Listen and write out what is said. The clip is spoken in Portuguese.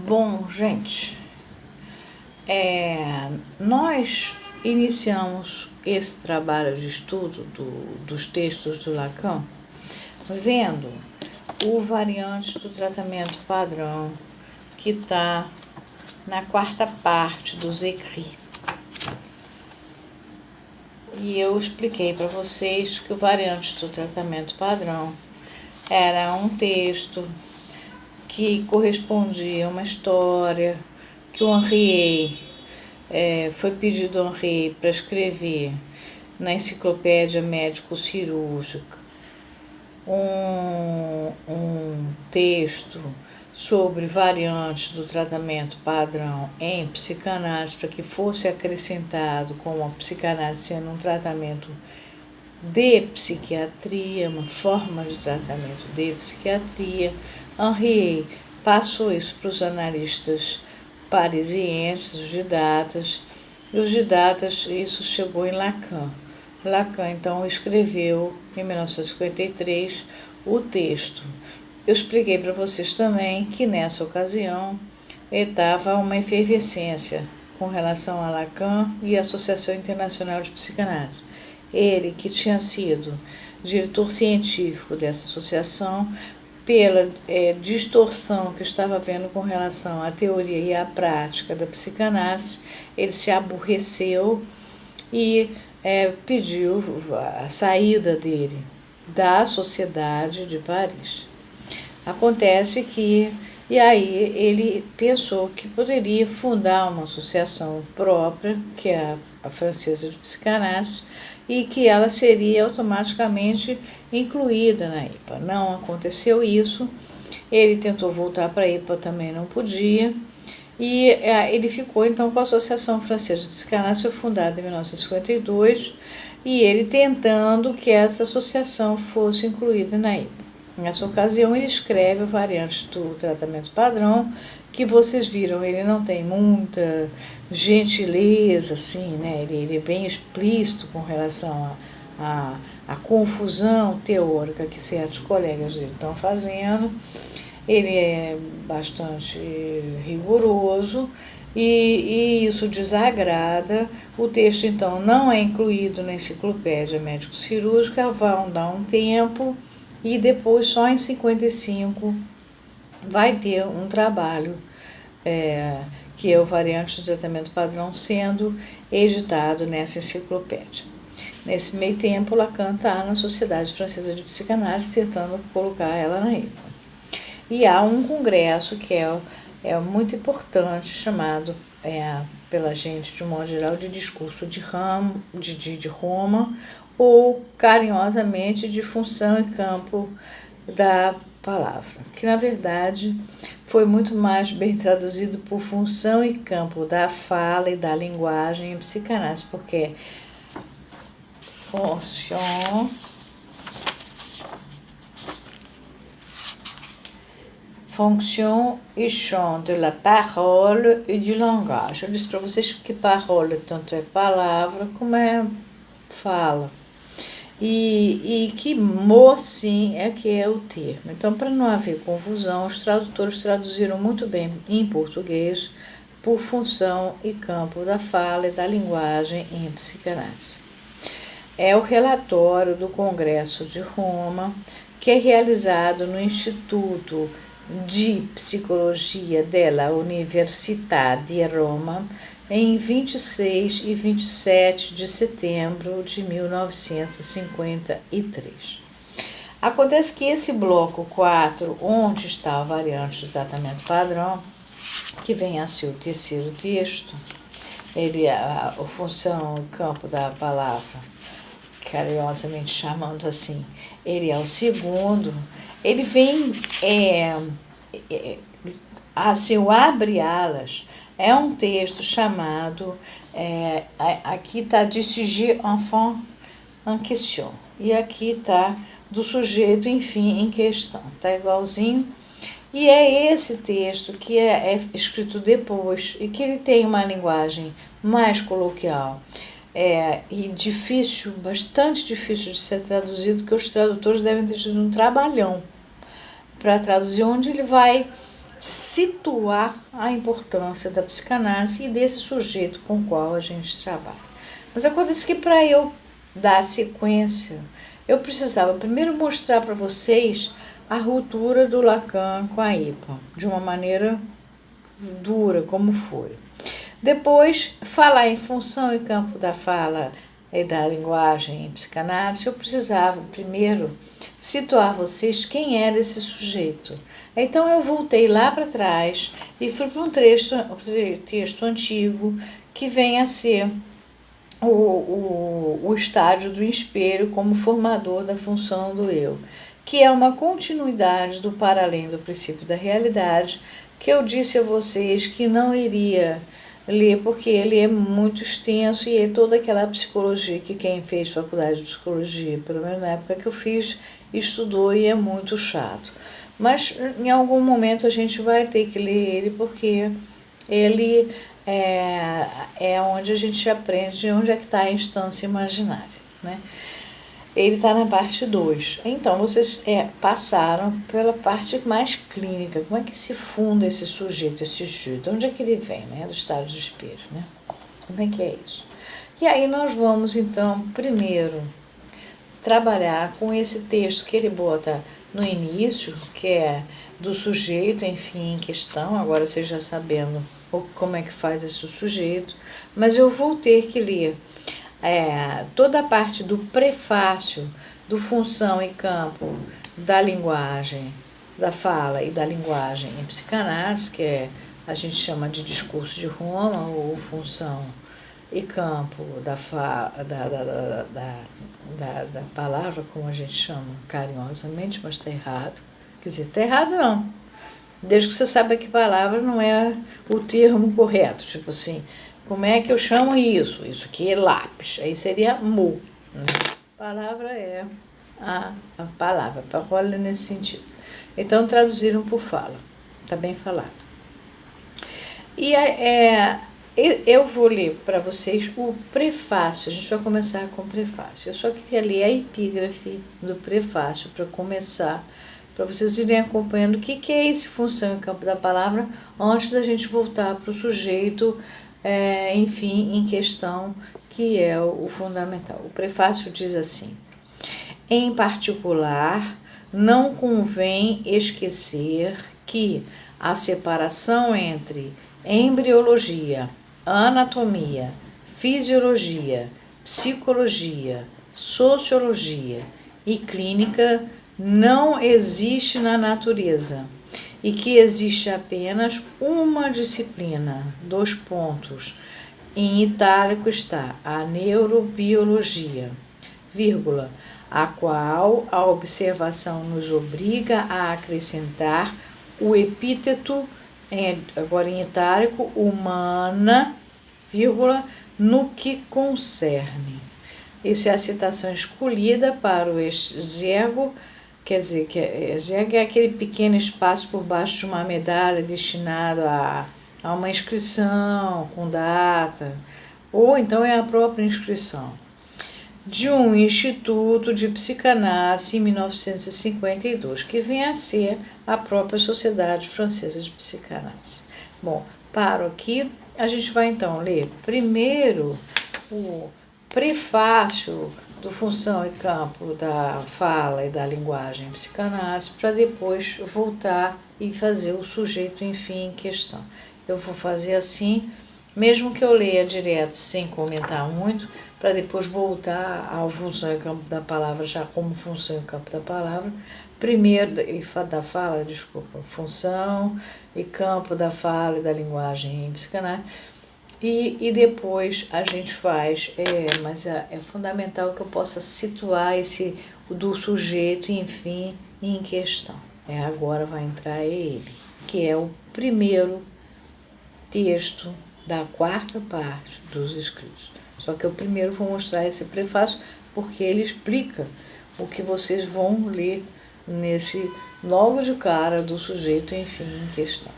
Bom, gente, nós iniciamos esse trabalho de estudo dos textos do Lacan vendo o variante do tratamento padrão que está na quarta parte dos Écrits. E eu expliquei para vocês que o variante do tratamento padrão era um texto que correspondia a uma história que o Henriet, foi pedido ao Henriet para escrever na enciclopédia médico-cirúrgica um texto sobre variantes do tratamento padrão em psicanálise, para que fosse acrescentado como a psicanálise sendo um tratamento de psiquiatria, uma forma de tratamento de psiquiatria. Henriet passou isso para os analistas parisienses, os didatas, e os didatas, isso chegou em Lacan. Lacan, então, escreveu, em 1953, o texto. Eu expliquei para vocês também que, nessa ocasião, estava uma efervescência com relação a Lacan e a Associação Internacional de Psicanálise. Ele, que tinha sido diretor científico dessa associação, pela distorção que estava havendo com relação à teoria e à prática da psicanálise, ele se aborreceu e pediu a saída dele da Sociedade de Paris. Acontece que, e aí ele pensou que poderia fundar uma associação própria, que é a Francesa de Psicanálise, e que ela seria automaticamente incluída na IPA. Não aconteceu isso, ele tentou voltar para a IPA, também não podia, e ele ficou então com a Associação Francesa de Psicanálise, foi fundada em 1952, e ele tentando que essa associação fosse incluída na IPA. Nessa ocasião, ele escreve o variante do tratamento padrão, que vocês viram, ele não tem muita gentileza, assim, né? Ele é bem explícito com relação à confusão teórica que certos colegas dele estão fazendo. Ele é bastante rigoroso e isso desagrada. O texto, então, não é incluído na enciclopédia médico-cirúrgica, vão dar um tempo e depois, só em 55, vai ter um trabalho que é o variante do tratamento padrão sendo editado nessa enciclopédia. Nesse meio tempo, Lacan está na Sociedade Francesa de Psicanálise tentando colocar ela na IPA. E há um congresso que é muito importante, chamado pela gente, de um modo geral, de discurso de Roma, ou carinhosamente de função e campo da palavra, que na verdade foi muito mais bem traduzido por função e campo da fala e da linguagem em psicanálise, porque é fonction et champ de la parole et du langage. Eu disse para vocês que parole tanto é palavra como é fala. E que mot, sim, que é o termo. Então, para não haver confusão, os tradutores traduziram muito bem em português por função e campo da fala e da linguagem em psicanálise. É o relatório do Congresso de Roma, que é realizado no Instituto de Psicologia della Università di Roma, em 26 e 27 de setembro de 1953. Acontece que esse bloco 4, onde está a variante do tratamento padrão, que vem a ser o terceiro texto, ele a função e campo da palavra, carinhosamente chamando assim, ele é o segundo, ele vem, assim, o abre alas, é um texto chamado, aqui está de sujet enfant en question, e aqui está do sujeito, enfim, em questão, está igualzinho, e é esse texto que é escrito depois, e que ele tem uma linguagem mais coloquial, e difícil, bastante difícil de ser traduzido, que os tradutores devem ter tido um trabalhão para traduzir, onde ele vai situar a importância da psicanálise e desse sujeito com o qual a gente trabalha. Mas acontece que para eu dar sequência, eu precisava primeiro mostrar para vocês a ruptura do Lacan com a IPA, de uma maneira dura, como foi. Depois, falar em função e campo da fala e da linguagem em psicanálise, eu precisava primeiro situar vocês quem era esse sujeito. Então eu voltei lá para trás e fui para um texto antigo que vem a ser o estágio do espelho como formador da função do eu, que é uma continuidade do para além do princípio da realidade, que eu disse a vocês que não iria ler porque ele é muito extenso e é toda aquela psicologia que quem fez faculdade de psicologia, pelo menos na época que eu fiz, estudou e é muito chato. Mas em algum momento a gente vai ter que ler ele porque ele é onde a gente aprende onde é que está a instância imaginária, né? Ele está na parte 2. Então, vocês passaram pela parte mais clínica. Como é que se funda esse sujeito, esse espírito? Onde é que ele vem, né? Do estado do espírito, né? Como é que é isso? E aí nós vamos, então, primeiro trabalhar com esse texto que ele bota no início, que é do sujeito, enfim, em questão. Agora vocês já sabendo como é que faz esse sujeito. Mas eu vou ter que ler toda a parte do prefácio, do função e campo da linguagem, da fala e da linguagem em psicanálise, que a gente chama de discurso de Roma, ou função e campo da palavra, como a gente chama carinhosamente, mas está errado. Quer dizer, está errado não. Desde que você saiba que palavra não é o termo correto, tipo assim, como é que eu chamo isso? Isso aqui é lápis. Aí seria mu. Né? Palavra é a palavra. Parola nesse sentido. Então, traduziram por fala. Está bem falado. E eu vou ler para vocês o prefácio. A gente vai começar com o prefácio. Eu só queria ler a epígrafe do prefácio para começar, para vocês irem acompanhando o que é esse função em campo da palavra, antes da gente voltar para o sujeito, enfim, em questão, que é o fundamental. O prefácio diz assim: em particular, não convém esquecer que a separação entre embriologia, anatomia, fisiologia, psicologia, sociologia e clínica não existe na natureza e que existe apenas uma disciplina, em itálico está a neurobiologia, vírgula, a qual a observação nos obriga a acrescentar o epíteto, agora em itálico, humana, vírgula, no que concerne. Isso é a citação escolhida para o exergo. Quer dizer, que é aquele pequeno espaço por baixo de uma medalha destinado a uma inscrição com data, ou então é a própria inscrição, de um instituto de psicanálise em 1952, que vem a ser a própria Sociedade Francesa de Psicanálise. Bom, paro aqui. A gente vai então ler primeiro o prefácio do função e campo da fala e da linguagem em psicanálise, para depois voltar e fazer o sujeito, enfim, em questão. Eu vou fazer assim, mesmo que eu leia direto, sem comentar muito, para depois voltar ao função e campo da palavra, já como função e campo da palavra, primeiro, da fala, desculpa, função e campo da fala e da linguagem em psicanálise, e depois a gente faz, mas é fundamental que eu possa situar esse do sujeito, enfim, em questão. Agora vai entrar ele, que é o primeiro texto da quarta parte dos escritos. Só que eu primeiro vou mostrar esse prefácio, porque ele explica o que vocês vão ler nesse logo de cara do sujeito, enfim, em questão.